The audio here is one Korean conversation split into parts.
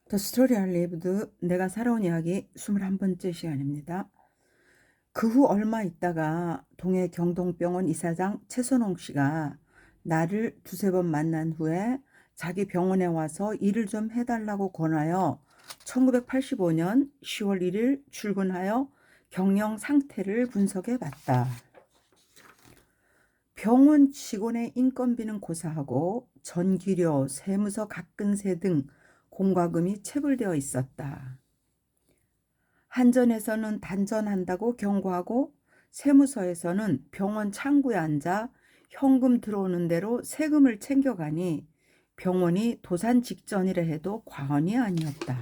더 스토리 I lived 내가 살아온 이야기 21번째 시간입니다. 그 후 얼마 있다가 동해 경동병원 이사장 최선홍 씨가 나를 두세 번 만난 후에 자기 병원에 와서 일을 좀 해달라고 권하여 1985년 10월 1일 출근하여 경영 상태를 분석해 봤다. 병원 직원의 인건비는 고사하고 전기료, 세무서 각근세 등 공과금이 체불되어 있었다. 한전에서는 단전한다고 경고하고 세무서에서는 병원 창구에 앉아 현금 들어오는 대로 세금을 챙겨가니 병원이 도산 직전이라 해도 과언이 아니었다.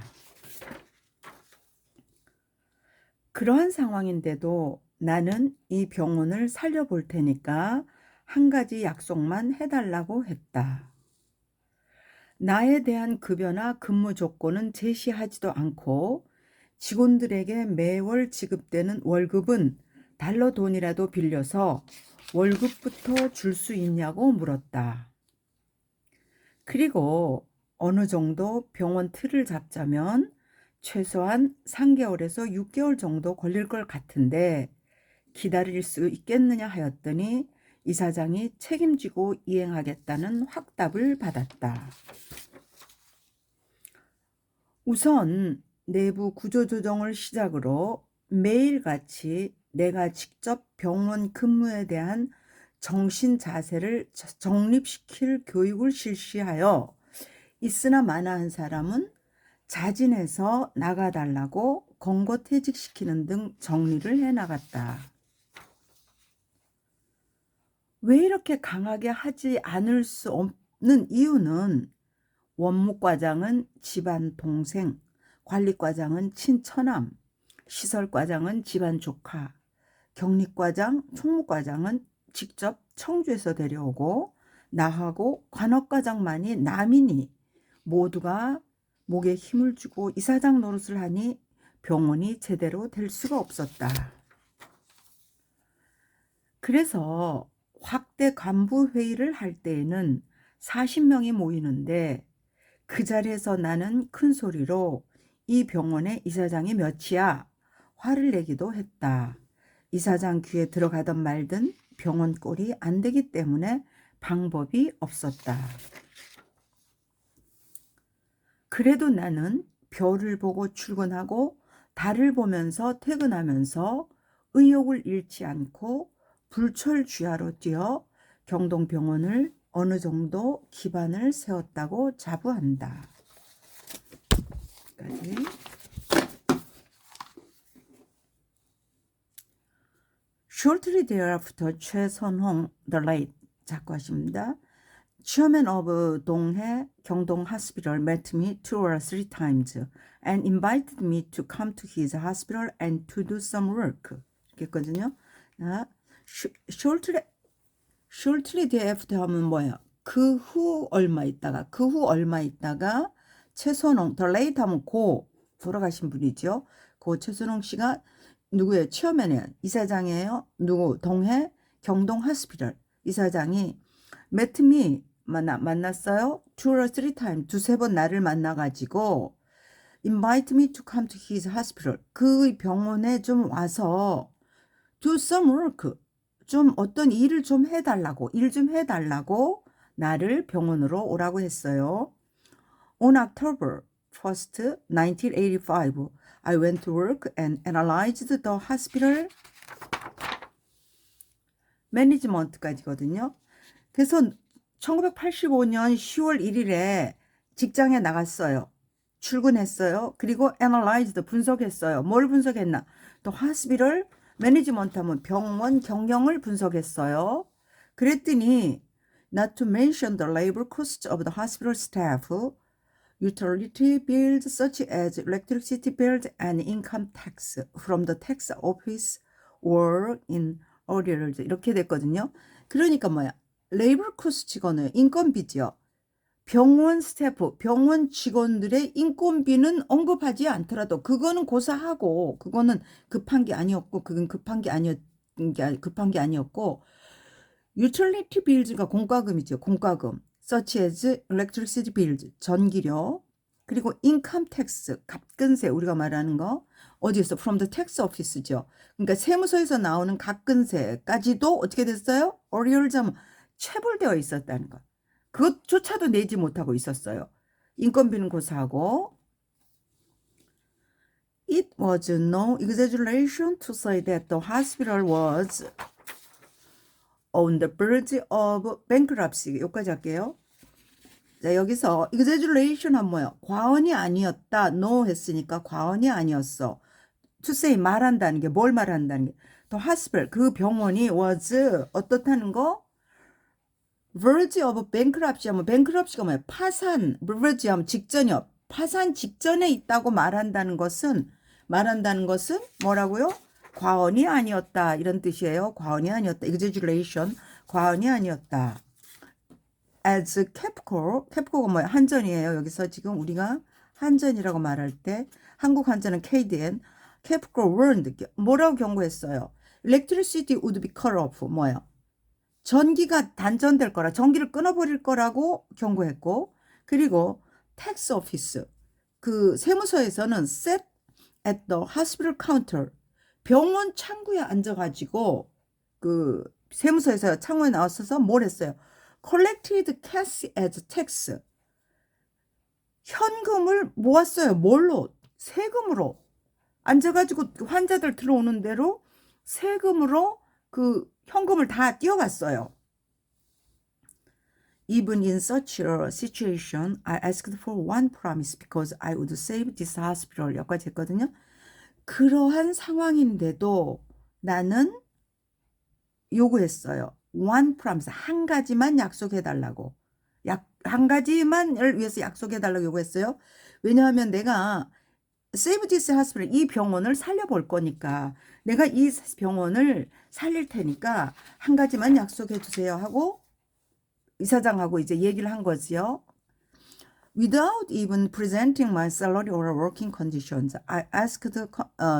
그러한 상황인데도 나는 이 병원을 살려볼 테니까 한 가지 약속만 해달라고 했다. 나에 대한 급여나 근무 조건은 제시하지도 않고 직원들에게 매월 지급되는 월급은 달러 돈이라도 빌려서 월급부터 줄 수 있냐고 물었다. 그리고 어느 정도 병원 틀을 잡자면 최소한 3개월에서 6개월 정도 걸릴 것 같은데 기다릴 수 있겠느냐 하였더니 이사장이 책임지고 이행하겠다는 확답을 받았다. 우선 내부 구조조정을 시작으로 매일같이 내가 직접 병원 근무에 대한 정신 자세를 정립시킬 교육을 실시하여 있으나 마나한 사람은 자진해서 나가달라고 권고퇴직시키는 등 정리를 해나갔다. 왜 이렇게 강하게 하지 않을 수 없는 이유는 원무과장은 집안 동생, 관리과장은 친처남, 시설과장은 집안 조카, 격리과장, 총무과장은 직접 청주에서 데려오고 나하고 관업과장만이 남이니 모두가 목에 힘을 주고 이사장 노릇을 하니 병원이 제대로 될 수가 없었다. 그래서 확대 간부 회의를 할 때에는 40명이 모이는데 그 자리에서 나는 큰 소리로 이 병원의 이사장이 몇이야? 화를 내기도 했다. 이사장 귀에 들어가든 말든 병원 꼴이 안 되기 때문에 방법이 없었다. 그래도 나는 별을 보고 출근하고 달을 보면서 퇴근하면서 의욕을 잃지 않고 불철주야로 뛰어 경동병원을 어느 정도 기반을 세웠다고 자부한다. 여기까지. Shortly thereafter, 최선홍, the late 작가십니다. Chairman of 동해 경동 Hospital met me 2 or 3 times and invited me to come to his hospital and to do some work. 이렇게 했거든요. Shortly thereafter 하면 뭐예요? 그 후 얼마 있다가 최선홍, the late 하면 돌아가신 분이죠. 고 최선홍 씨가 누구예요? 체어맨이에요. 이사장이에요. 누구? 동해 경동 하스피럴 이사장이 met me 만났어요. 2 or 3 times 두세 번 나를 만나가지고 invite me to come to his hospital 그 병원에 좀 와서 do some work 좀 어떤 일을 좀 해달라고 나를 병원으로 오라고 했어요. On October 1st, 1985, I went to work and analyzed the hospital management까지거든요. 그래서 1985년 10월 1일에 직장에 나갔어요. 출근했어요. 그리고 analyzed 분석했어요. 뭘 분석했나? 또 hospital management 하면 병원 경영을 분석했어요. 그랬더니 not to mention the labor costs of the hospital staff, utility bills such as electricity bills and income tax from the tax office or in arrears 이렇게 됐거든요. 그러니까 뭐야? 레이버 코스트 직원은 인건비지요. 병원 스태프, 병원 직원들의 인건비는 언급하지 않더라도 그거는 고사하고 그거는 급한 게 아니었고 그건 급한 게 아니었고 유틸리티 빌즈가 공과금이죠. 공과금. such as electricity bills, 전기료, 그리고 income tax, 갑근세 우리가 말하는 거 어디에서? from the tax office죠. 그러니까 세무서에서 나오는 갑근세까지도 어떻게 됐어요? 어리얼점 체불되어 있었다는 거. 그것조차도 내지 못하고 있었어요. 인건비는 고사하고 It was no exaggeration to say that the hospital was on the verge of bankruptcy. 여기까지 할게요. 자, 여기서 exaggeration 한 뭐예요? 과언이 아니었다. no 했으니까 과언이 아니었어. to say 말한다는 게 뭘 말한다는 게 the hospital 그 병원이 was 어떻다는 거? verge of bankruptcy 하면 bankruptcy가 뭐예요? 파산. verge 하면 직전이요. 파산 직전에 있다고 말한다는 것은 뭐라고요? 과언이 아니었다 이런 뜻이에요. 과언이 아니었다. exaggeration 과언이 아니었다. as 캡코가 뭐예요? 한전이에요. 여기서 지금 우리가 한전이라고 말할 때 한국 한전은 KDN 캡코 warned 뭐라고 경고했어요? electricity would be cut off 뭐예요? 전기가 단전될 거라 전기를 끊어버릴 거라고 경고했고 그리고 tax office 그 세무서에서는 set at the hospital counter 병원 창구에 앉아가지고 그 세무서에서 창구에 나왔어서 뭘 했어요? collected cash as tax 현금을 모았어요. 뭘로? 세금으로 앉아가지고 환자들 들어오는 대로 세금으로 그 현금을 다 띄어갔어요. Even in such a situation, I asked for one promise because I would save this hospital. 여기까지 했거든요. 그러한 상황인데도 나는 요구했어요. one promise, 한 가지만 약속해달라고. 한 가지만을 위해서 약속해달라고 요구했어요. 왜냐하면 내가 save this hospital, 이 병원을 살려볼 거니까 내가 이 병원을 살릴 테니까 한 가지만 약속해 주세요 하고 이사장하고 이제 얘기를 한 거지요. Without even presenting my salary or working conditions, I asked the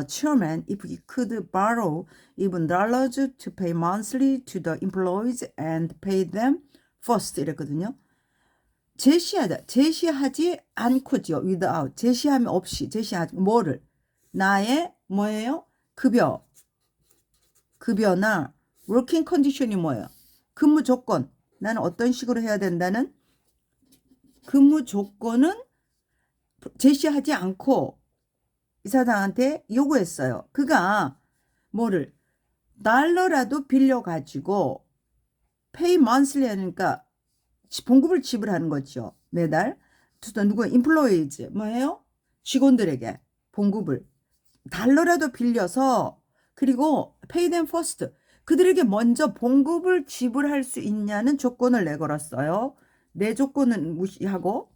chairman if he could borrow even dollars to pay monthly to the employees and pay them first 이랬거든요. 제시하지 않고죠. without 제시하면 없이 제시하지 뭐를 나의 뭐예요? 급여나 working condition이 뭐예요? 근무 조건 나는 어떤 식으로 해야 된다는 근무 조건은 제시하지 않고 이사장한테 요구했어요. 그가 뭐를 달러라도 빌려가지고 pay monthly 하니까 봉급을 지불하는 거죠. 매달. 누구 employees 뭐예요? 직원들에게 봉급을 달러라도 빌려서 그리고 pay them first 그들에게 먼저 봉급을 지불할 수 있냐는 조건을 내걸었어요. 내 조건은 무시하고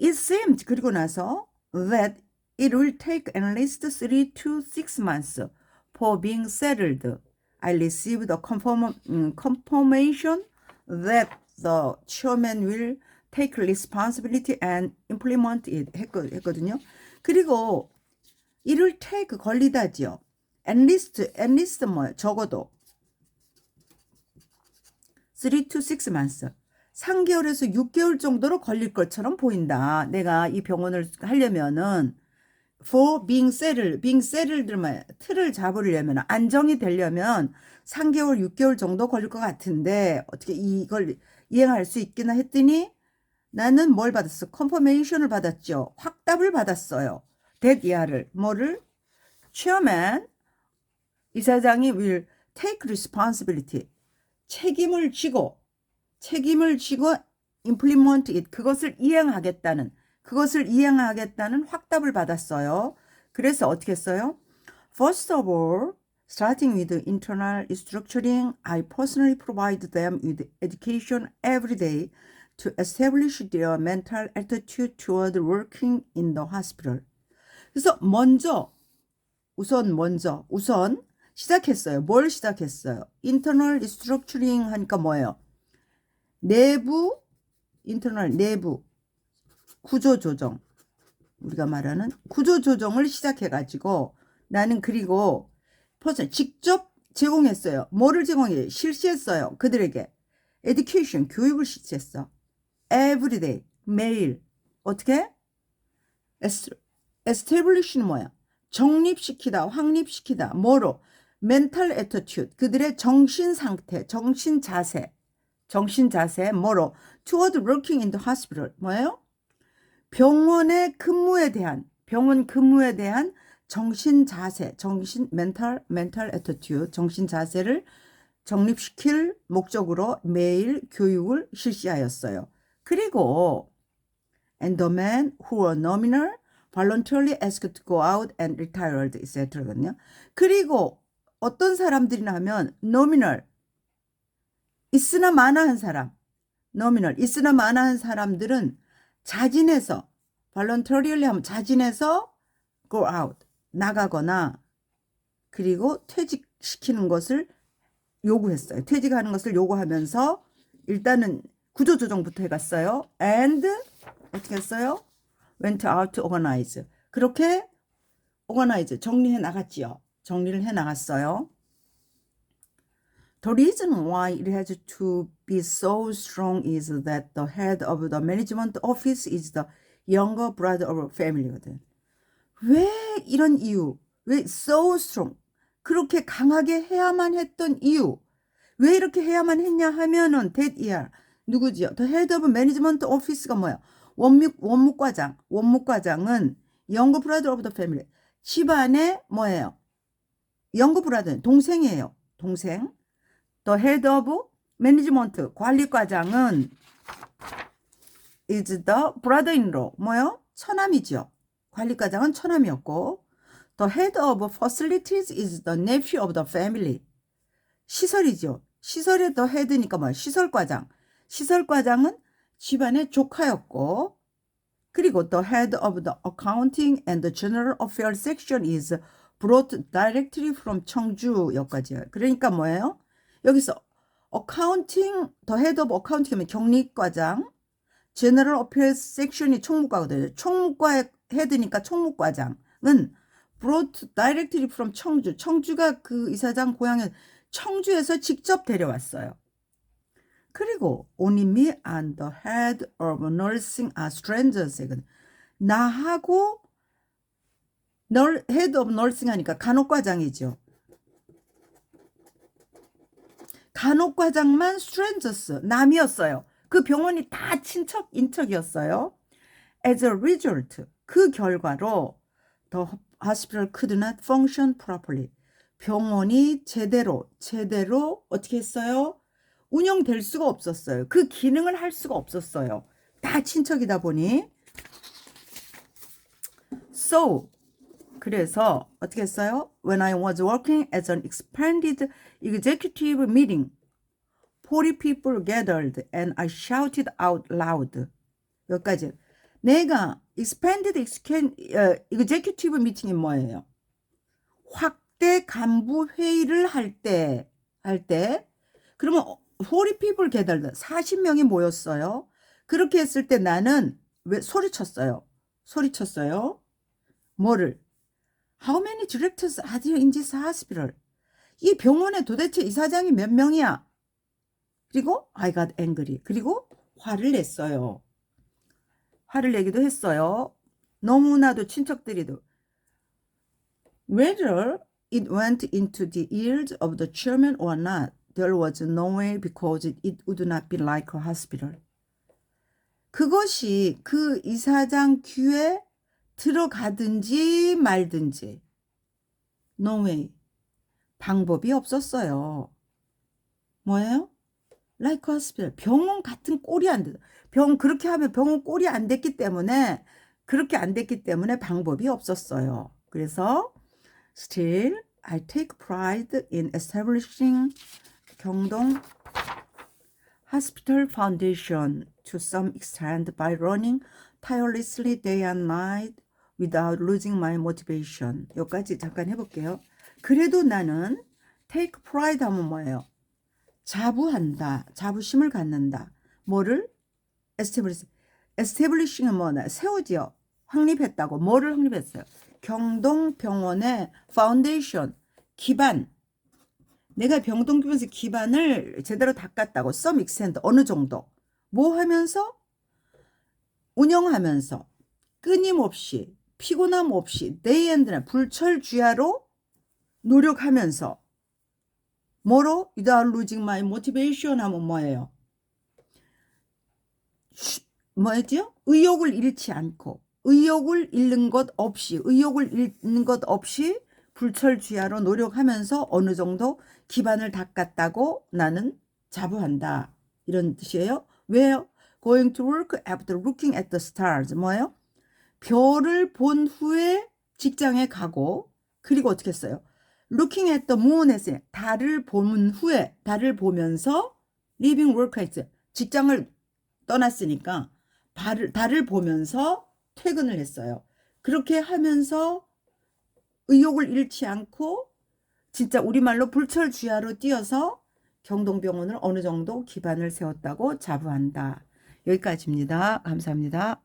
It seemed 그리고 나서 that it will take at least 3 to 6 months for being settled. I received a confirmation that the chairman will take responsibility and implement it 했거든요. 그리고 it will take 걸리다지요. at least 뭐예요? 적어도 3 to 6 months 3개월에서 6개월 정도로 걸릴 것처럼 보인다. 내가 이 병원을 하려면은 for being settled 틀을 잡으려면 안정이 되려면 3개월 6개월 정도 걸릴 것 같은데 어떻게 이걸 이행할 수 있겠나 했더니 나는 뭘 받았어? confirmation을 받았죠. 확답을 받았어요. that 이하를 뭐를? chairman 이사장이 will take responsibility 책임을 지고 implement it 그것을 이행하겠다는 확답을 받았어요. 그래서 어떻게 했어요? First of all, starting with internal restructuring, I personally provide them with education every day to establish their mental attitude toward working in the hospital. 그래서 우선 시작했어요. 뭘 시작했어요? internal restructuring 하니까 뭐예요? 내부 구조조정 우리가 말하는 구조조정을 시작해가지고 나는 그리고 직접 제공했어요. 뭐를 제공해? 실시했어요. 그들에게 education 교육을 실시했어. everyday 매일 어떻게? establish는 뭐야? 정립시키다, 확립시키다. 뭐로? mental attitude. 그들의 정신 상태, 정신 자세. 뭐로? toward working in the hospital. 뭐예요? 병원 근무에 대한 정신 자세, mental attitude, 정신 자세를 정립시킬 목적으로 매일 교육을 실시하였어요. 그리고 and the men who were nominal voluntarily asked to go out and retired, etc.거든요. 그리고 어떤 사람들이나 하면 nominal, 있으나 마나한 사람, nominal, 있으나 마나한 사람들은 자진해서 voluntarily 하면 자진해서 go out, 나가거나 그리고 퇴직시키는 것을 요구했어요. 퇴직하는 것을 요구하면서 일단은 구조조정부터 해갔어요. And 어떻게 했어요? Went out to organize. 그렇게 organize, 정리해 나갔지요. 정리를 해 나갔어요. The reason why it has to be so strong is that the head of the management office is the younger brother of a family거든. 왜 이런 이유? 왜 so strong? 그렇게 강하게 해야만 했던 이유? 왜 이렇게 해야만 했냐 하면은 that year 누구지요? The head of management office가 뭐야? 원무과장은 younger brother of the family. 집안의 뭐예요? younger brother, 동생이에요. 동생. The head of management, 관리과장은 is the brother-in-law. 뭐요? 처남이죠. 관리과장은 처남이었고 the head of facilities is the nephew of the family. 시설이죠. 시설의 the head니까 뭐야? 시설과장. 시설과장은 집안의 조카였고 그리고 the head of the accounting and the general affairs section is brought directly from 청주 여기까지요. 그러니까 뭐예요? 여기서 accounting, the head of accounting이면 경리과장, general affairs section이 총무과거든요. 총무과의 헤드니까 총무과장은 brought directly from 청주. 청주가 그 이사장 고향에 청주에서 직접 데려왔어요. 그리고 only me and the head of nursing are strangers. 나하고 head of nursing 하니까 간호과장이죠. 간호과장만 strangers, 남이었어요. 그 병원이 다 인척이었어요. As a result, 그 결과로 the hospital could not function properly. 병원이 제대로 어떻게 했어요? 운영될 수가 없었어요. 그 기능을 할 수가 없었어요. 다 친척이다 보니. So, 그래서 어떻게 했어요? When I was working as an expanded executive meeting, 40 people gathered and I shouted out loud. 여기까지. 내가 expanded executive meeting이 뭐예요? 확대 간부 회의를 할 때 그러면 40 people gathered, 40명이 모였어요. 그렇게 했을 때 나는 왜 소리쳤어요? 뭐를? How many directors are there in this hospital? 이 병원에 도대체 이사장이 몇 명이야? 그리고 I got angry. 그리고 화를 냈어요. 화를 내기도 했어요. 너무나도 친척들이도. Whether it went into the ears of the chairman or not, there was no way because it would not be like a hospital. 그것이 그 이사장 귀에 들어가든지 말든지 no way. 방법이 없었어요. 뭐예요? Like a hospital. 병원 같은 꼴이 안 돼. 그렇게 하면 병원 꼴이 안 됐기 때문에 방법이 없었어요. 그래서 still I take pride in establishing 경동 Hospital Foundation to some extent by running tirelessly day and night without losing my motivation. 여기까지 잠깐 해볼게요. 그래도 나는 take pride 하면 뭐예요? 자부한다. 자부심을 갖는다. 뭐를? establishing은 뭐냐? 세우지요. 확립했다고. 뭐를 확립했어요? 경동병원의 foundation, 기반. 내가 병동병원에서 기반을 제대로 닦았다고. some extent, 어느 정도. 뭐 하면서? 운영하면서 끊임없이 피곤함 없이 day and night 불철주야로 노력하면서 뭐로? without losing my motivation 하면 뭐예요? 뭐였죠? 의욕을 잃지 않고 의욕을 잃는 것 없이 불철주야로 노력하면서 어느 정도 기반을 닦았다고 나는 자부한다. 이런 뜻이에요. 왜요? Going to work after looking at the stars. 뭐예요? 별을 본 후에 직장에 가고 그리고 어떻게 했어요? Looking at the moon 했어요. 달을 본 후에 달을 보면서 living work 했어요. 직장을 떠났으니까 달을 보면서 퇴근을 했어요. 그렇게 하면서 의욕을 잃지 않고 진짜 우리말로 불철주야로 뛰어서 경동병원을 어느 정도 기반을 세웠다고 자부한다. 여기까지입니다. 감사합니다.